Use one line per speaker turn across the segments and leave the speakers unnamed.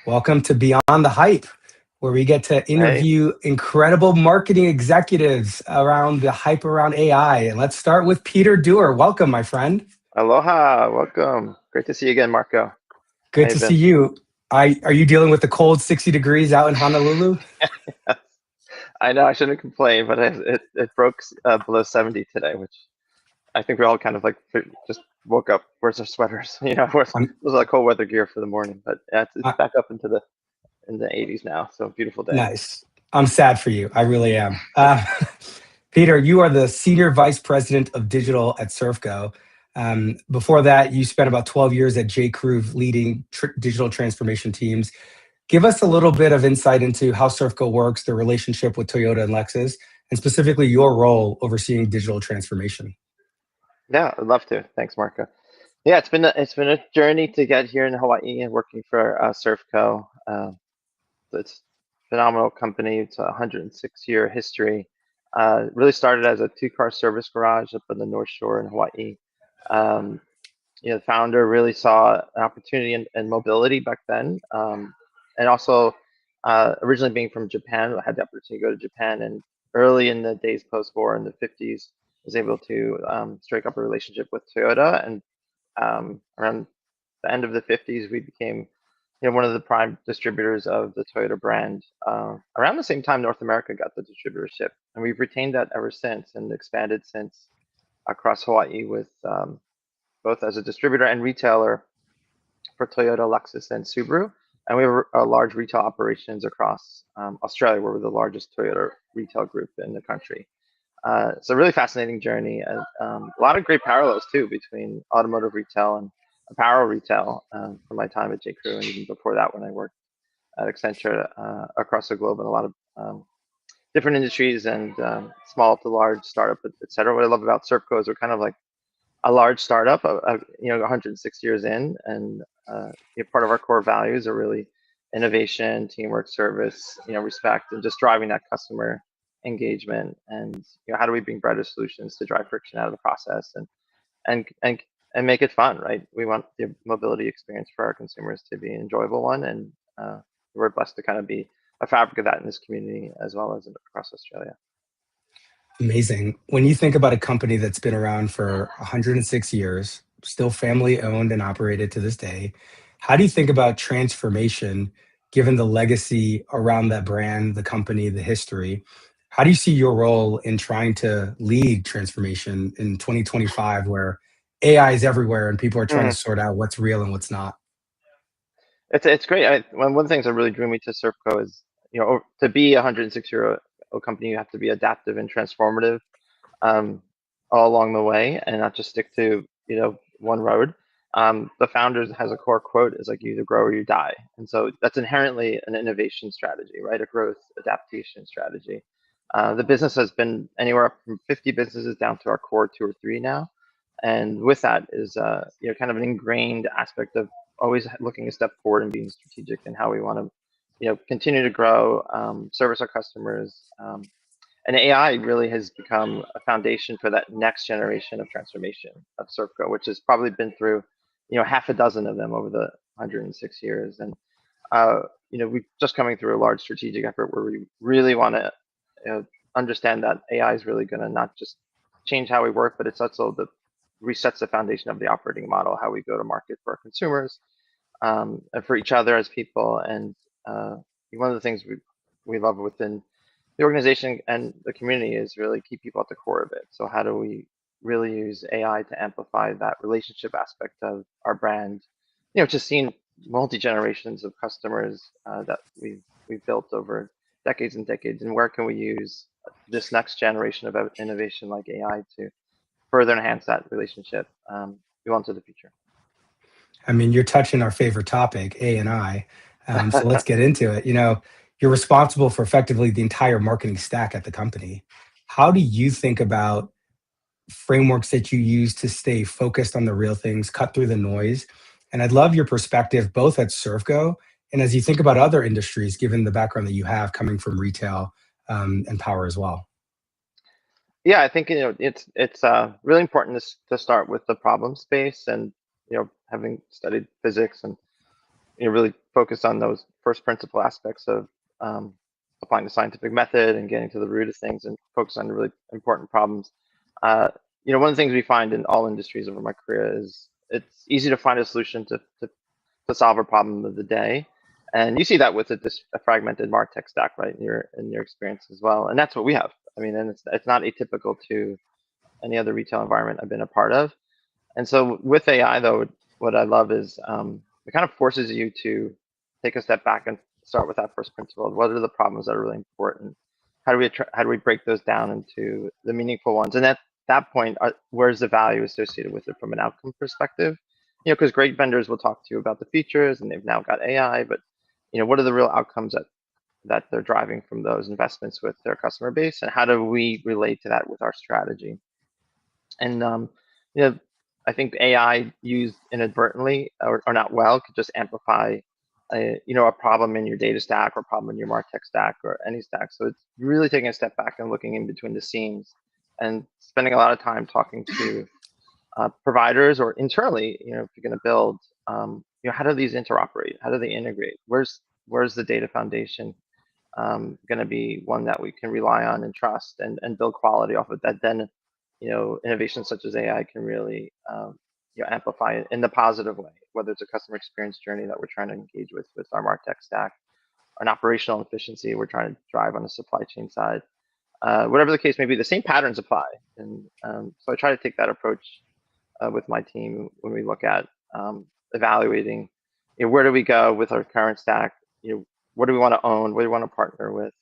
Welcome to Beyond the Hype, where we get to
Hey,
interview incredible marketing executives around the hype around AI. And let's start with Peter Dooher. Welcome, my friend.
aloha, welcome. Great to see you again, Marco. How
Good
you
to see
been?
you. Are you dealing with the cold 60 degrees out in Honolulu?
I know I shouldn't complain, but it broke below 70 today, which I think we all kind of like just woke up. Where's our sweaters? Where's
I'm,
those are like cold weather gear for the morning. But yeah, it's
I,
back up into the 80s now. So beautiful day.
nice. I'm sad for you. I really am. Peter, you are the Senior Vice President of Digital at Servco. Before that, you spent about 12 years at J. Crew leading digital transformation teams. Give us a little bit of insight into how Servco works, the relationship with Toyota and Lexus, and specifically your role overseeing digital transformation.
Yeah, I'd love to. Thanks, Marco. Yeah, it's been a journey to get here in Hawaii and working for Servco. It's a phenomenal company. It's a 106-year history. Really started as a two-car service garage up on the North Shore in Hawaii. Um, the founder really saw an opportunity in mobility back then, and also originally being from Japan, I had the opportunity to go to Japan, and early in the days post-war in the 50s, was able to strike up a relationship with Toyota, and around the end of the 50s, we became one of the prime distributors of the Toyota brand. Around the same time, North America got the distributorship, and we've retained that ever since and expanded since across Hawaii with both as a distributor and retailer for Toyota, Lexus, and Subaru. And we have large retail operations across Australia, where we're the largest Toyota retail group in the country. It's a really fascinating journey, and a lot of great parallels too between automotive retail and apparel retail from my time at J. Crew, and even before that when I worked at Accenture across the globe in a lot of different industries and small to large startup, et cetera. What I love about Servco is we're kind of like a large startup, 106 years in, and part of our core values are really innovation, teamwork, service, respect, and just driving that customer engagement. And how do we bring better solutions to drive friction out of the process and and and make it fun, right? We want the mobility experience for our consumers to be an enjoyable one, and we're blessed to kind of be a fabric of that in this community as well as across Australia.
Amazing. When you think about a company that's been around for 106 years, still family owned and operated to this day, how do you think about transformation given the legacy around that brand, the company, the history? How do you see your role in trying to lead transformation in 2025 where AI is everywhere and people are trying to
Mhm.
sort out what's real and what's not?
It's great. One of the things that really drew me to Servco is, to be a 106-year-old company, you have to be adaptive and transformative um, all along the way, and not just stick to one road. The founder has a core quote is like, you either grow or you die, and so that's inherently an innovation strategy, right? A growth adaptation strategy. The business has been anywhere up from 50 businesses down to our core two or three now, and with that is kind of an ingrained aspect of always looking a step forward and being strategic in how we want to continue to grow, service our customers. And AI really has become a foundation for that next generation of transformation of Servco, which has probably been through, half a dozen of them over the 106 years. And, we're just coming through a large strategic effort where we really want to understand that AI is really going to not just change how we work, but it's also the resets the foundation of the operating model, how we go to market for our consumers, and for each other as people. And one of the things we love within the organization and the community is really keep people at the core of it. So how do we really use AI to amplify that relationship aspect of our brand? Just seeing multi generations of customers that we've built over decades and decades, and where can we use this next generation of innovation like AI to further enhance that relationship go into the future.
I mean, you're touching our favorite topic, A and I. So let's get into it. You're responsible for effectively the entire marketing stack at the company. How do you think about frameworks that you use to stay focused on the real things, cut through the noise? And I'd love your perspective both at Servco and as you think about other industries, given the background that you have coming from retail and power as well.
Yeah, I think it's really important to start with the problem space, and having studied physics and really focused on those first principle aspects of applying the scientific method and getting to the root of things and focus on the really important problems. Uh, one of the things we find in all industries over my career is it's easy to find a solution to solve a problem of the day. And you see that with a fragmented Martech stack, right, in your experience as well. And that's what we have. I mean, and it's not atypical to any other retail environment I've been a part of. And so with AI, though, what I love is it kind of forces you to take a step back and start with that first principle. What are the problems that are really important? How do we break those down into the meaningful ones? And at that point, where's the value associated with it from an outcome perspective? Because great vendors will talk to you about the features, and they've now got AI, but what are the real outcomes that they're driving from those investments with their customer base, and how do we relate to that with our strategy? And you know, I think AI used inadvertently or not well could just amplify a problem in your data stack or problem in your MarTech stack or any stack. So it's really taking a step back and looking in between the scenes and spending a lot of time talking to providers or internally. If you're going to build, how do these interoperate? How do they integrate? Where's the data foundation going to be one that we can rely on and trust and build quality off of that? Then innovations such as AI can really amplify it in the positive way, whether it's a customer experience journey that we're trying to engage with our MarTech stack, or an operational efficiency we're trying to drive on the supply chain side. Whatever the case may be, the same patterns apply. And so I try to take that approach with my team when we look at evaluating, where do we go with our current stack? What do we want to own? What do we want to partner with?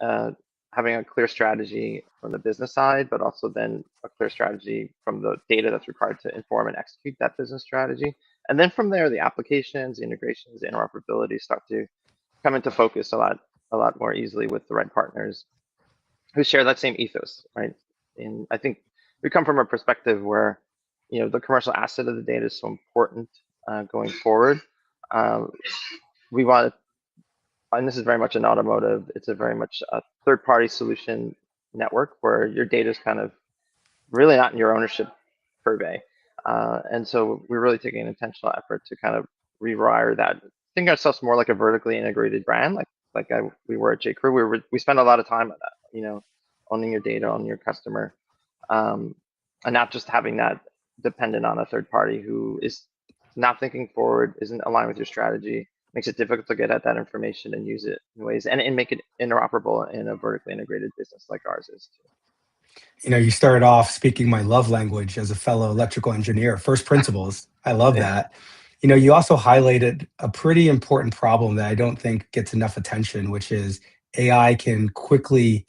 Uh, Having a clear strategy from the business side, but also then a clear strategy from the data that's required to inform and execute that business strategy. And then from there, the applications, the integrations, the interoperability start to come into focus a lot more easily with the right partners who share that same ethos, right? And I think we come from a perspective where, the commercial asset of the data is so important going forward. We want, and this is very much an automotive, it's a very much a third-party solution network where your data is kind of really not in your ownership purvey. And so we're really taking an intentional effort to kind of rewire that. Think ourselves more like a vertically integrated brand, we were at J.Crew. We spend a lot of time on that, owning your data, owning your customer, and not just having that dependent on a third party who is not thinking forward, isn't aligned with your strategy, makes it difficult to get at that information and use it in ways and make it interoperable in a vertically integrated business like ours is too.
You started off speaking my love language as a fellow electrical engineer, first principles. I love
Yeah.
that. You also highlighted a pretty important problem that I don't think gets enough attention, which is AI can quickly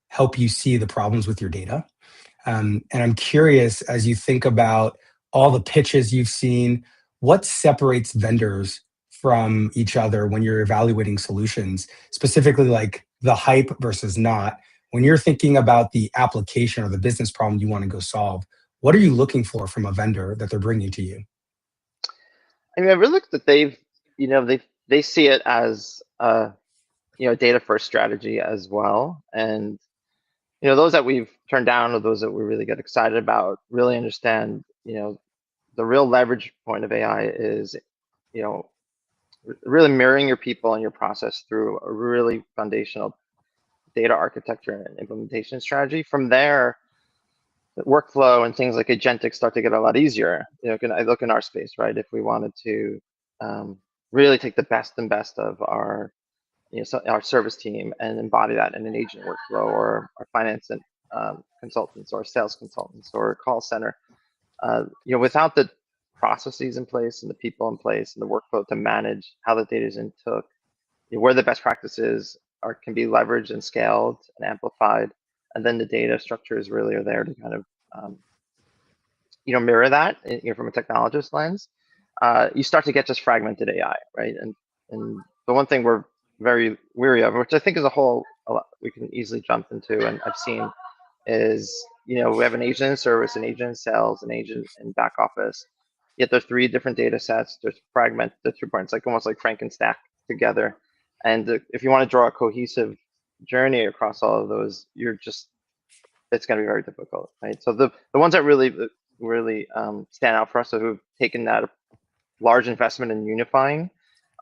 help you see the problems with your data. And I'm curious, as you think about all the pitches you've seen, what separates vendors from each other when you're evaluating solutions, specifically like the hype versus not? When you're thinking about the application or the business problem you want to go solve, what are you looking for from a vendor that they're bringing to you?
I mean, I really look that they see it as data first strategy as well. And those that we've turned down or those that we really get excited about really understand, the real leverage point of AI is, you know, really mirroring your people and your process through a really foundational data architecture and implementation strategy. From there, the workflow and things like agentic start to get a lot easier. I look in our space, right? If we wanted to really take the best and best of our our service team and embody that in an agent workflow, or our finance and consultants or sales consultants or call center, without the processes in place and the people in place and the workflow to manage how the data is in took, where the best practices can be leveraged and scaled and amplified, and then the data structures really are there to kind of mirror that, from a technologist lens. You start to get just fragmented AI, right? And the one thing we're very weary of, which I think is a lot we can easily jump into, and I've seen, is we have an agent in service, an agent in sales, an agent in back office. Yet there's three different data sets. There's fragmented the 3 points, like almost like Frankenstack together. And if you want to draw a cohesive journey across all of those, it's going to be very difficult, right? So the ones that really stand out for us, who've taken that large investment in unifying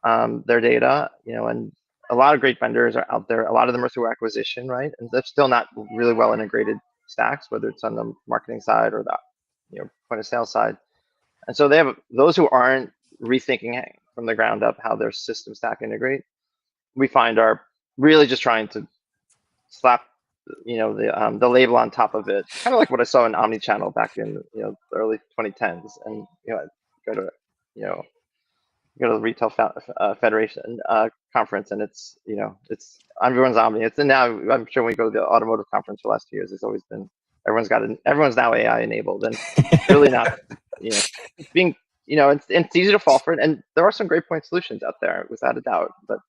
their data, and a lot of great vendors are out there. A lot of them are through acquisition, right? And they're still not really well integrated stacks, whether it's on the marketing side or the point of sale side. And so they have those who aren't rethinking from the ground up how their system stack integrate. We find are really just trying to slap the label on top of it, kind of like what I saw in omnichannel back in the early 2010s, and go to you know go to the retail federation conference, and it's everyone's omni. It's and now I'm sure when we go to the automotive conference for the last 2 years, it's always been everyone's now AI enabled, and it's really not it's being it's easy to fall for it, and there are some great point solutions out there without a doubt, but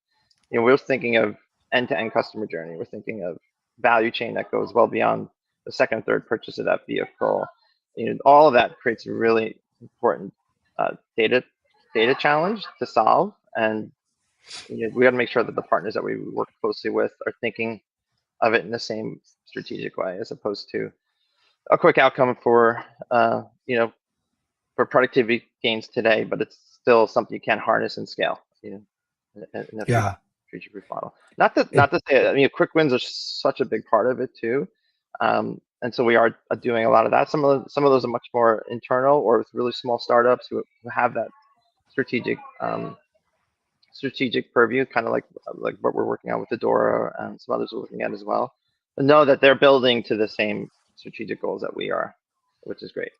we're thinking of end-to-end customer journey. We're thinking of value chain that goes well beyond the second, third purchase of that vehicle. All of that creates a really important data challenge to solve, and we got to make sure that the partners that we work closely with are thinking of it in the same strategic way, as opposed to a quick outcome for for productivity gains today, but it's still something you can't harness and scale. In a
Yeah.
future-proof model. Not to say, quick wins are such a big part of it too, and so we are doing a lot of that. Some of those are much more internal, or with really small startups who have that strategic purview, kind of like what we're working on with the Dooher, and some others we're looking at as well. But know that they're building to the same strategic goals that we are, which is great.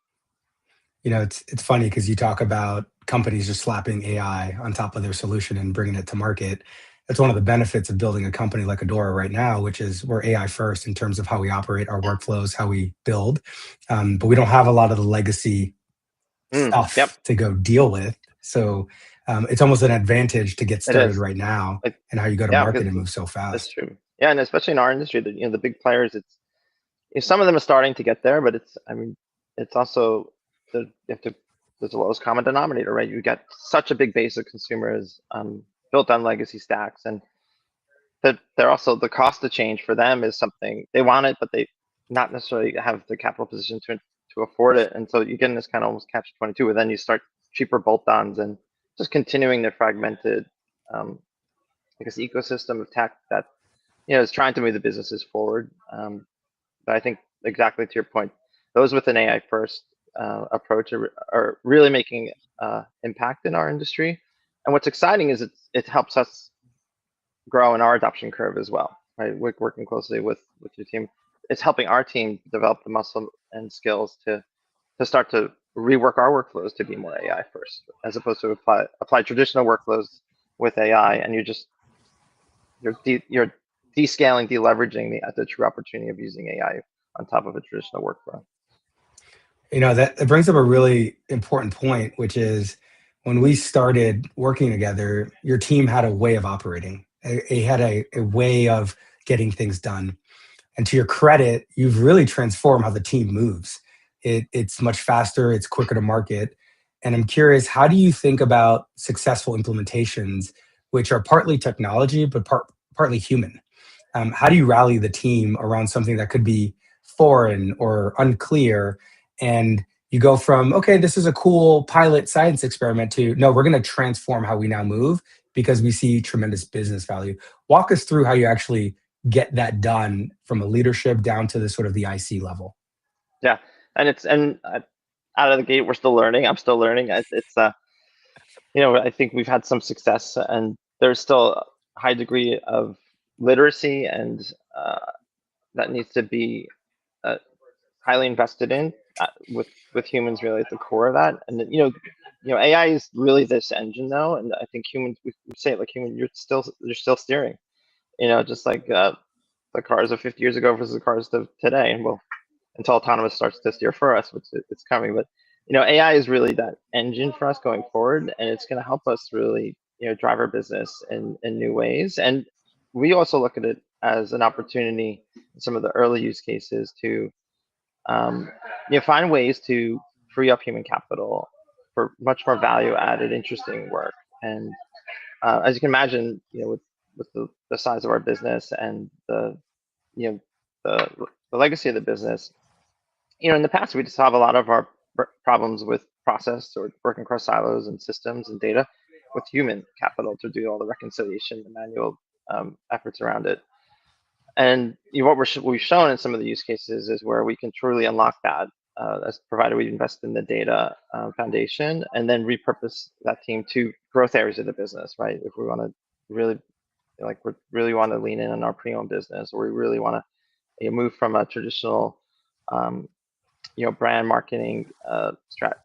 It's funny because you talk about companies just slapping AI on top of their solution and bringing it to market. That's one of the benefits of building a company like Adora right now, which is we're AI first in terms of how we operate our workflows, how we build, but we don't have a lot of the legacy
Yep,
stuff to go deal with. So it's almost an advantage to get
it
started
is.
right now, and how you go to
Yeah,
market
because
and move so
that's
fast.
true. Yeah, and especially in our industry, the big players, some of them are starting to get there, but it's also you have to there's the lowest common denominator, right? You get such a big base of consumers built on legacy stacks, and that they're also the cost of change for them is something they want it, but they not necessarily have the capital position to afford it, and so you get in this kind of almost catch-22, where then you start cheaper bolt-ons and just continuing their fragmented, I guess, ecosystem of tech that is trying to move the businesses forward. But I think exactly to your point, those with an AI first approach are really making impact in our industry. And what's exciting is it helps us grow in our adoption curve as well, right? We're working closely with your team. It's helping our team develop the muscle and skills to start to rework our workflows to be more AI first, as opposed to apply traditional workflows with AI, and you're descaling, deleveraging the true opportunity of using AI on top of a traditional workflow.
That brings up a really important point, which is when we started working together, your team had a way of operating. It had a way of getting things done. And to your credit, you've really transformed how the team moves. It's much faster, it's quicker to market. And I'm curious, how do you think about successful implementations, which are partly technology, but partly human? How do you rally the team around something that could be foreign or unclear? And you go from, okay, this is a cool pilot science experiment, to, no, we're going to transform how we now move because we see tremendous business value. Walk us through how you actually get that done from a leadership down to the sort of the IC level.
Yeah, and out of the gate, we're still learning. I'm still learning. It's I think we've had some success, and there's still a high degree of literacy, and that needs to be highly invested in, with humans really at the core of that. And AI is really this engine though, and I think humans, we say it like human, you're still steering. Just like the cars of 50 years ago versus the cars of today, and well, until autonomous starts to steer for us, which it's coming. But AI is really that engine for us going forward, and it's going to help us really drive our business in new ways. And we also look at it as an opportunity in some of the early use cases to find ways to free up human capital for much more value added, interesting work. And as you can imagine, with the size of our business and you know the legacy of the business, in the past we just have a lot of our problems with process or working across silos and systems and data. with human capital to do all the reconciliation, the manual efforts around it. And what we've shown in some of the use cases is where we can truly unlock that, as provided we invest in the data foundation and then repurpose that team to growth areas of the business, right? If we want to really, like, we really want to lean in on our pre-owned business, or we really want to move from a traditional, brand marketing,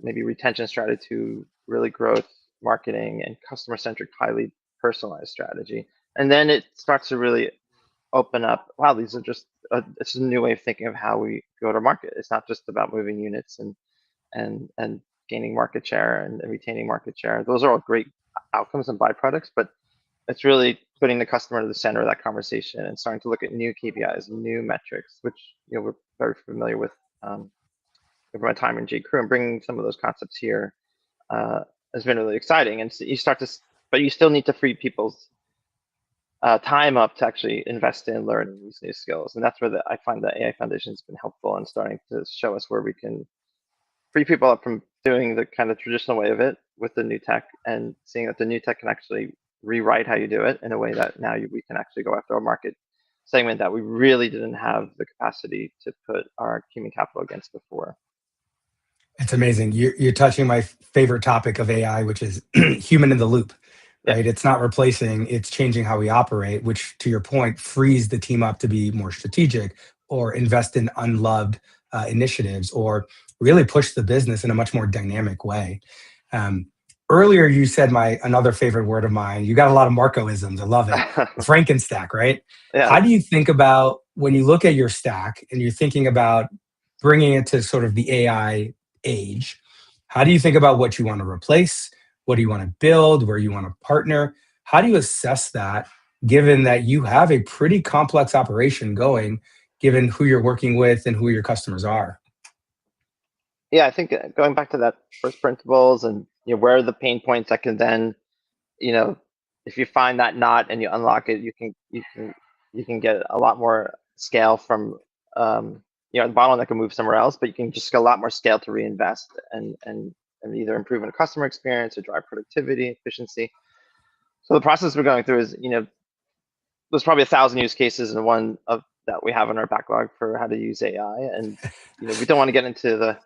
maybe retention strategy to really growth marketing and customer-centric, highly personalized strategy. And then it starts to really open up, wow, these are just it's a new way of thinking of how we go to market. It's not just about moving units and gaining market share and retaining market share. Those are all great outcomes and byproducts, but it's really putting the customer to the center of that conversation and starting to look at new KPIs, new metrics, which we're very familiar with from my time in J. Crew, and bringing some of those concepts here has been really exciting. And so you start to, but you still need to free people's time up to actually invest in learning these new skills. And that's where I find the AI Foundation has been helpful in starting to show us where we can free people up from doing the kind of traditional way of it with the new tech, and seeing that the new tech can actually rewrite how you do it in a way that now we can actually go after a market segment that we really didn't have the capacity to put our human capital against before.
It's amazing. You're touching my favorite topic of AI, which is human in the loop, right? Yeah. It's not replacing, it's changing how we operate, which, to your point, frees the team up to be more strategic or invest in unloved initiatives, or really push the business in a much more dynamic way. Earlier, you said another favorite word of mine. You got a lot of Marco-isms. I love it. Frankenstack, right? Yeah. How do you think about, when you look at your stack and you're thinking about bringing it to sort of the AI age, how do you think about what you want to replace? What do you want to build? Where you want to partner? How do you assess that, given that you have a pretty complex operation going, given who you're working with and who your customers are?
Yeah, I think going back to that first principles, and where are the pain points that can then, if you find that knot and you unlock it, you can get a lot more scale from the bottleneck can move somewhere else, but you can just get a lot more scale to reinvest and either improve in a customer experience or drive productivity, efficiency. So the process we're going through is, there's probably 1,000 use cases and one of that we have in our backlog for how to use AI, and we don't want to get into the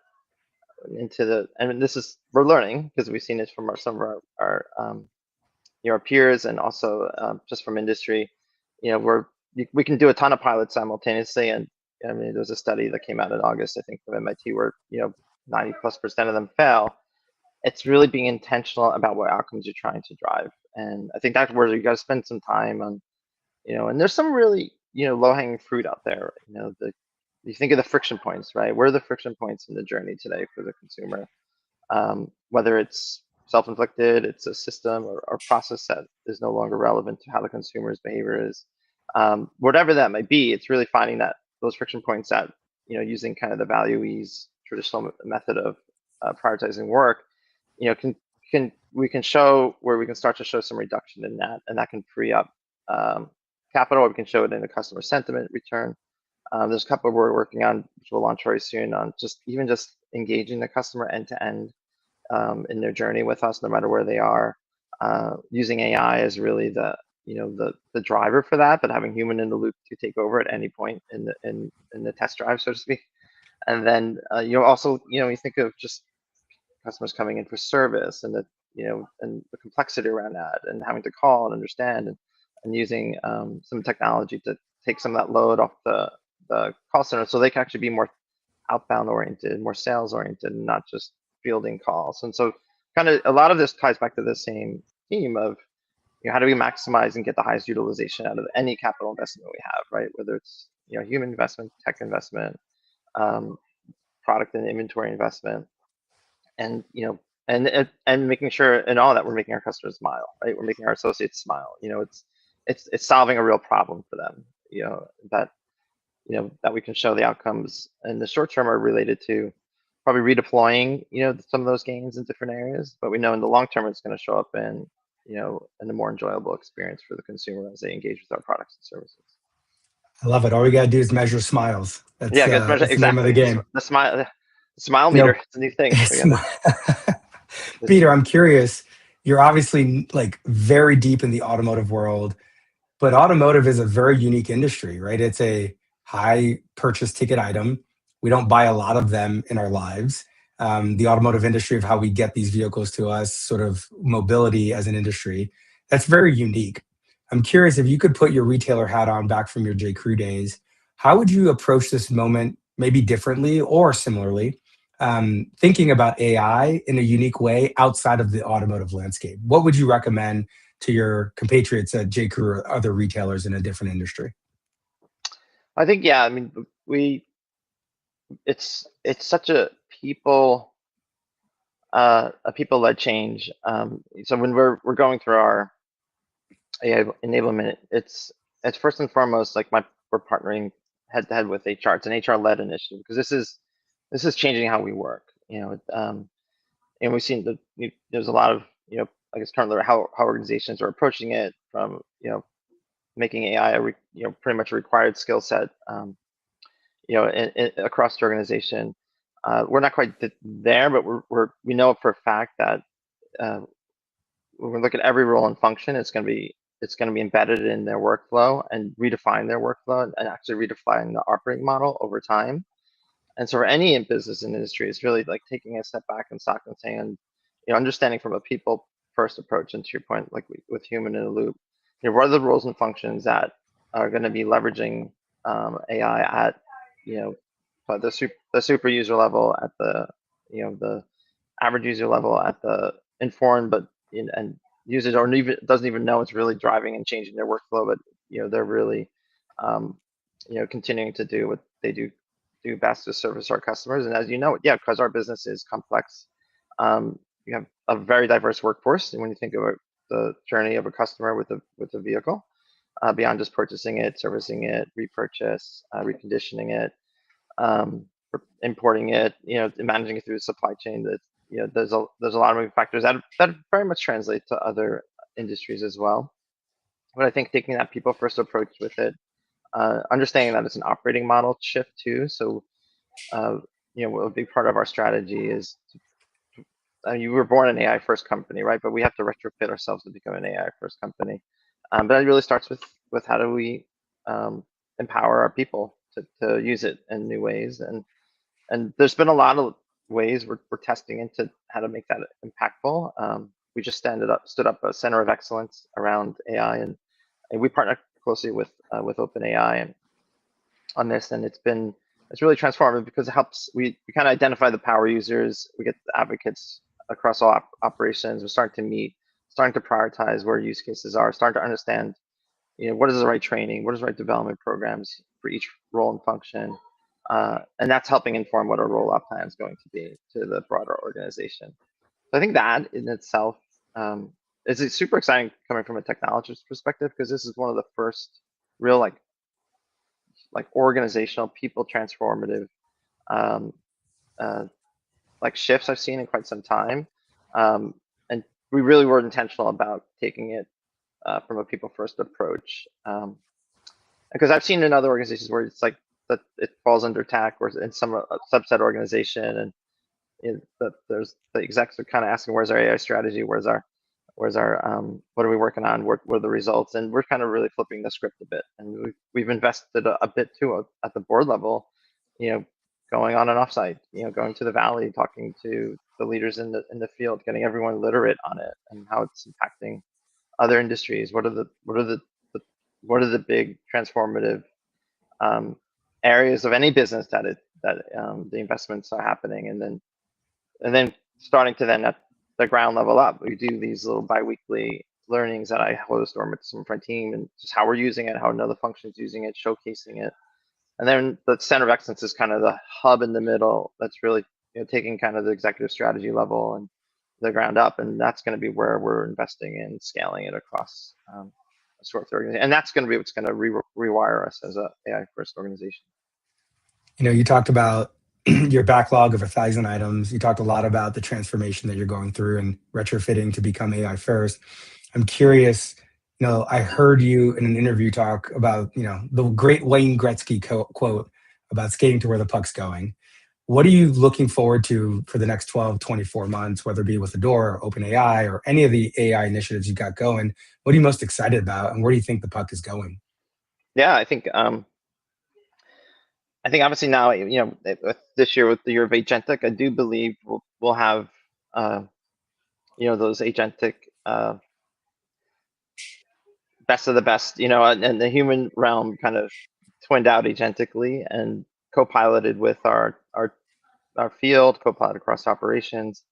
and this is, we're learning because we've seen this from some of our peers, and also just from industry. We can do a ton of pilots simultaneously, and I mean, there's a study that came out in August, I think, from MIT, where 90+% of them fail. It's really being intentional about what outcomes you're trying to drive, and I think that's where you got to spend some time on, and there's some really low-hanging fruit out there. You think of the friction points, right? Where are the friction points in the journey today for the consumer? Whether it's self-inflicted, it's a system or process that is no longer relevant to how the consumer's behavior is. Whatever that might be, it's really finding those friction points that, using kind of the value ease traditional method of prioritizing work, we can show where we can start to show some reduction in that, and that can free up capital, or we can show it in the customer sentiment return. There's a couple we're working on, which we'll launch very soon, on just engaging the customer end to end in their journey with us, no matter where they are. Using AI is really the driver for that, but having human in the loop to take over at any point in the test drive, so to speak. And then also you think of just customers coming in for service, and and the complexity around that, and having to call and understand, and using some technology to take some of that load off the call center, so they can actually be more outbound oriented, more sales oriented, and not just fielding calls. And so kind of a lot of this ties back to the same theme of how do we maximize and get the highest utilization out of any capital investment we have, right? Whether it's human investment, tech investment, product and inventory investment, and and making sure in all that we're making our customers smile, right? We're making our associates smile. It's solving a real problem for them. That we can show the outcomes in the short term are related to probably redeploying some of those gains in different areas, but we know in the long term it's going to show up in in a more enjoyable experience for the consumer as they engage with our products and services.
I love it. All we got to do is measure smiles. That's,
measure,
that's the name of the game.
The smile meter. It's a new thing.
Peter, I'm curious. you're obviously like very deep in the automotive world, but automotive is a very unique industry, right? It's a high purchase ticket item. We don't buy a lot of them in our lives. The automotive industry, of how we get these vehicles to us, sort of mobility as an industry, that's very unique. I'm curious, if you could put your retailer hat on back from your J. Crew days, how would you approach this moment, maybe differently or similarly, thinking about AI in a unique way outside of the automotive landscape? What would you recommend to your compatriots at J. Crew or other retailers in a different industry?
I think, yeah, I mean, it's such a people-led change. So when we're going through our AI enablement, it's first and foremost like we're partnering head to head with HR. It's an HR-led initiative because this is changing how we work. And we've seen there's a lot of I guess currently how organizations are approaching it, from making AI pretty much a required skill set across the organization. We're not quite there, but we know for a fact that uh, when we look at every role and function, it's going to be embedded in their workflow and redefine their workflow and actually redefine the operating model over time. And so for any business and industry, it's really like taking a step back and stock and saying, and understanding from a people first approach. And to your point, like with human in the loop, what are the roles and functions that are going to be leveraging AI at you know the super user level, at the average user level, at the informed but and users or even doesn't even know it's really driving and changing their workflow, but they're really um, continuing to do what they do best to service our customers. And as you know, yeah, because our business is complex, you have a very diverse workforce. And when you think about the journey of a customer with a vehicle, beyond just purchasing it, servicing it, repurchase, reconditioning it, um, importing it, managing it through the supply chain. That there's a lot of moving factors that very much translate to other industries as well. But I think taking that people first approach with it, understanding that it's an operating model shift too. So uh, a big part of our strategy is you were born an AI first company, right? But we have to retrofit ourselves to become an AI first company. But it really starts with how do we empower our people to use it in new ways. And there's been a lot of ways we're testing into how to make that impactful. We just stood up a center of excellence around AI, and we partner closely with OpenAI and on this, and it's really transformative because it helps. We kind of identify the power users, we get the advocates across all operations. We're starting to prioritize where use cases are, starting to understand what is the right training, what is the right development programs for each role and function, and that's helping inform what our rollout plan is going to be to the broader organization. So I think that in itself is super exciting coming from a technologist perspective, because this is one of the first real like organizational people transformative um, uh, like shifts I've seen in quite some time. And we really were intentional about taking it from a people first approach. Because I've seen in other organizations where it's like that it falls under tech or in some subset organization, and that there's the execs are kind of asking, where's our AI strategy, where's our what are we working on, what are the results, and we're kind of really flipping the script a bit, and we've invested a bit too at the board level, going on an offsite, going to the valley, talking to the leaders in the field, getting everyone literate on it and how it's impacting other industries. What are the big transformative um, areas of any business that the investments are happening, and then starting to then at the ground level up. We do these little biweekly learnings that I host or with some of my team, and just how we're using it, how another function's using it, showcasing it. And then the center of excellence is kind of the hub in the middle that's really taking kind of the executive strategy level and the ground up, and that's going to be where we're investing in scaling it across a sort of organization, and that's going to be what's going to rewire us as a AI first organization.
You talked about your backlog of 1,000 items. You talked a lot about the transformation that you're going through and retrofitting to become AI first. I'm curious, I heard you in an interview talk about, the great Wayne Gretzky quote about skating to where the puck's going. What are you looking forward to for the next 12, 24 months, whether it be with Adore or OpenAI or any of the AI initiatives you've got going? What are you most excited about, and where do you think the puck is going?
Yeah, I think obviously now, with this year, with the year of agentic, I do believe we'll have uh, those agentic best of the best, and the human realm kind of twinned out agentically and co-piloted with our field, co-pilot across operations.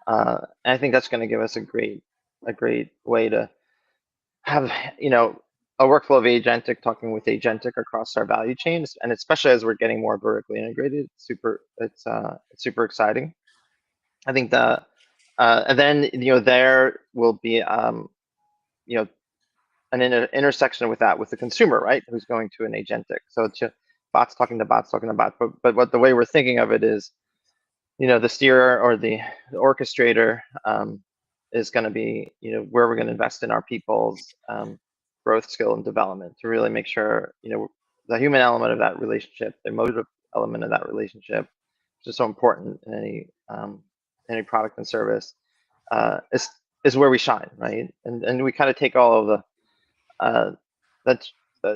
And I think that's going to give us a great way to have a workflow of agentic talking with agentic across our value chains, and especially as we're getting more vertically integrated, it's super exciting. I think and then there will be you know an intersection with that with the consumer, right? Who's going to an agentic. So it's just bots talking to bots talking to bots. But what the way we're thinking of it is, the steerer or the orchestrator is going to be, where we're going to invest in our people's growth, skill, and development to really make sure, the human element of that relationship, the emotive element of that relationship, which is so important in any product and service, is where we shine, right? And we kind of take all of uh, that's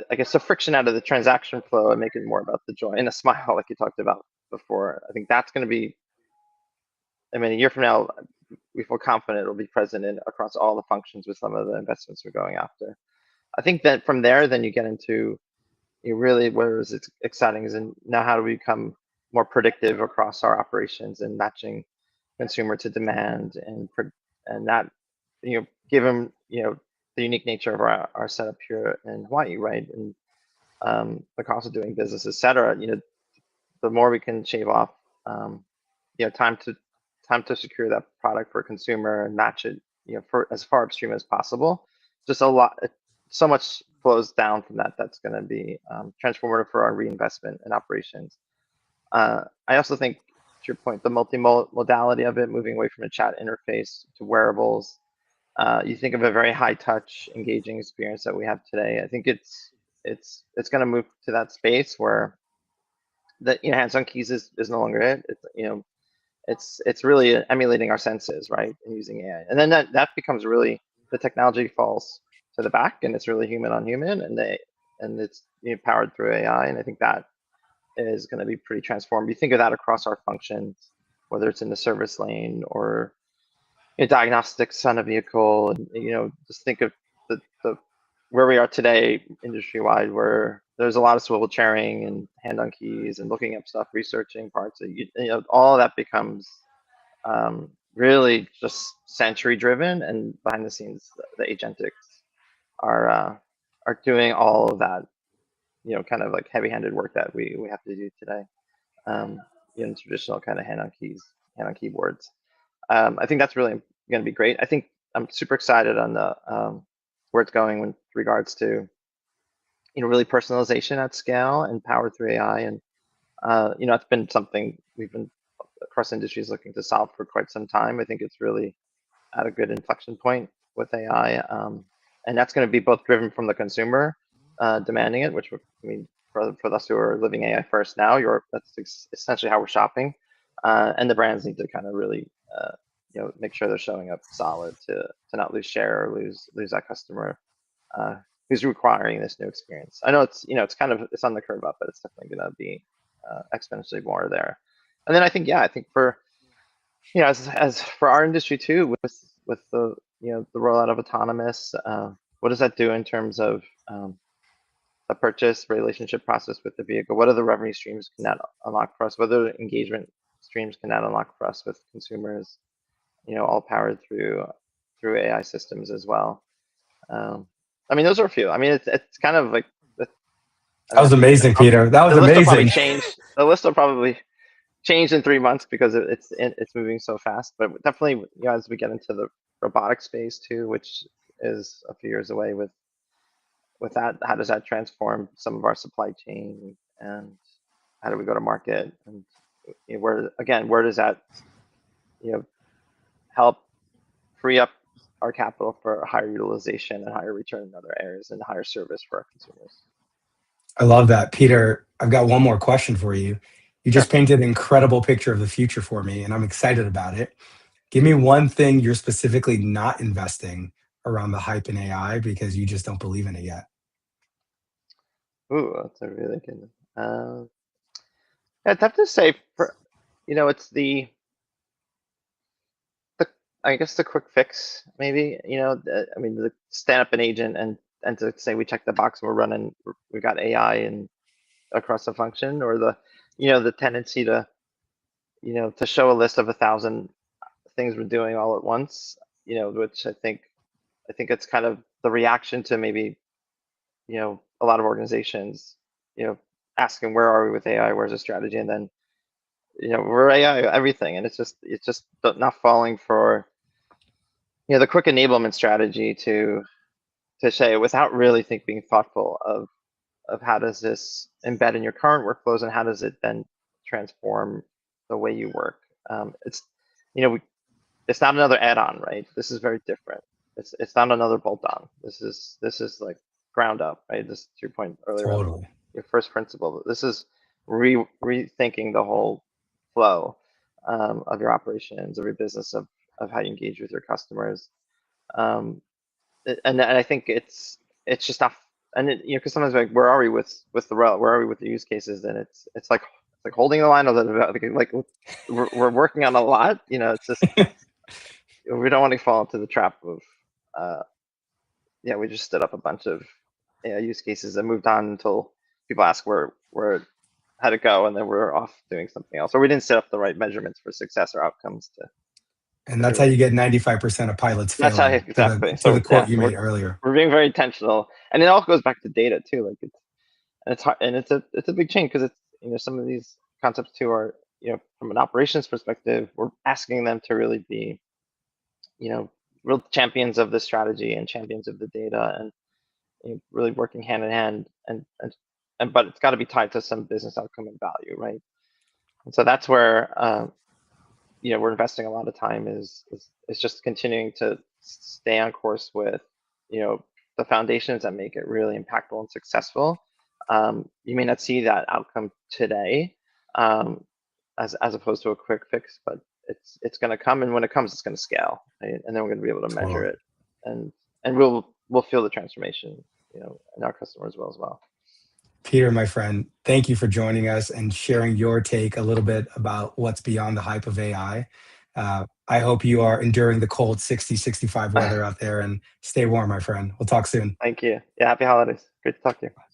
I guess the friction out of the transaction flow and make it more about the joy and the smile, like you talked about before. I think that's going to be. I mean, a year from now, we feel confident it'll be present across all the functions with some of the investments we're going after. I think that from there, then you get into really where is it exciting is in now how do we become more predictive across our operations and matching consumer to demand and that given the unique nature of our setup here in Hawaii, right? And the cost of doing business, et cetera, the more we can shave off, time to secure that product for a consumer and match it, for as far upstream as possible. Just a lot, so much flows down from that. That's going to be transformative for our reinvestment and operations. I also think, to your point, the multi-modality of it, moving away from a chat interface to wearables. You think of a very high touch, engaging experience that we have today. I think it's going to move to that space where the hands on keys is no longer it. It's really emulating our senses, right, and using AI. And then that becomes really the technology falls to the back, and it's really human on human, and it's powered through AI. And I think that is going to be pretty transformed. You think of that across our functions, whether it's in the service lane or diagnostics on a vehicle, and just think of the where we are today industry wide, where there's a lot of swivel chairing and hand on keys and looking up stuff, researching parts. All of that becomes really just sensory driven, and behind the scenes, the agentics are doing all of that, kind of like heavy handed work that we have to do today. Traditional kind of hand on keys, hand on keyboards. I think that's really going to be great. I think I'm super excited on the where it's going with regards to really personalization at scale and powered through AI, and it's been something we've been across industries looking to solve for quite some time. I think it's really at a good inflection point with AI, and that's going to be both driven from the consumer demanding it, which for us who are living AI first now, that's essentially how we're shopping, and the brands need to kind of really make sure they're showing up solid to not lose share or lose that customer who's requiring this new experience. I know it's kind of it's on the curve up, but it's definitely going to be exponentially more there. And then I think for as for our industry too, with the the rollout of autonomous, what does that do in terms of the purchase relationship process with the vehicle? What are the revenue streams can that unlock for us? What other engagement streams can that unlock for us with consumers? All powered through AI systems as well. I mean, those are a few. I mean, it's kind of like
That was amazing, Peter. That was
the list will probably
amazing.
change. The list will probably change in 3 months because it's moving so fast. But definitely, as we get into the robotic space too, which is a few years away, with that, how does that transform some of our supply chain, and how do we go to market, and where does that help free up our capital for higher utilization and higher return in other areas and higher service for our consumers?
I love that, Peter. I've got one more question for you. You just painted an incredible picture of the future for me, and I'm excited about it. Give me one thing you're specifically not investing around the hype in AI because you just don't believe in it yet.
Ooh, that's a really good one. Yeah, I'd have to say, it's the I guess the quick fix, maybe. I mean, the stand up an agent and to say we check the box, we got AI and across the function, or the tendency to show a list of 1,000 things we're doing all at once, which I think it's kind of the reaction to maybe, a lot of organizations, you know, asking where are we with AI, where's the strategy, and then, we're AI everything, and it's just not falling for, the quick enablement strategy to say without really being thoughtful of how does this embed in your current workflows and how does it then transform the way you work. It's you know we, it's not another add-on, right? This is very different. It's not another bolt-on. This is like ground up, right? This, to your point earlier on
Totally.
your first principle. This is rethinking the whole flow, of your operations, of your business, of how you engage with your customers. Um, and I think it's just not, and because sometimes like where are we with the where are we with the use cases, and it's like holding the line of like we're working on a lot. It's just we don't want to fall into the trap of uh yeah, we just stood up a bunch of use cases and moved on until people ask where how to go, and then we're off doing something else, or we didn't set up the right measurements for success or outcomes
And
to
that's how
really.
you get 95% of pilots
That's how,
failing,
exactly.
to the
So
quote
yeah,
you
we're
made earlier.
we're being very intentional, and it all goes back to data too. Like it's hard, and it's a big change because it's some of these concepts too are from an operations perspective, we're asking them to really be you know real champions of the strategy and champions of the data, and really working hand in hand, and but it's got to be tied to some business outcome and value, right? And so that's where we're investing a lot of time is just continuing to stay on course with you know the foundations that make it really impactful and successful. You may not see that outcome today, um, as opposed to a quick fix, but it's going to come, and when it comes, it's going to scale, right? And then we're going to be able to measure
Totally.
it, and we'll feel the transformation, in our customers as well.
Peter, my friend, thank you for joining us and sharing your take a little bit about what's beyond the hype of AI. I hope you are enduring the cold 60, 65 weather out there and stay warm, my friend. We'll talk soon.
Thank you. Yeah, happy holidays. Great to talk to you.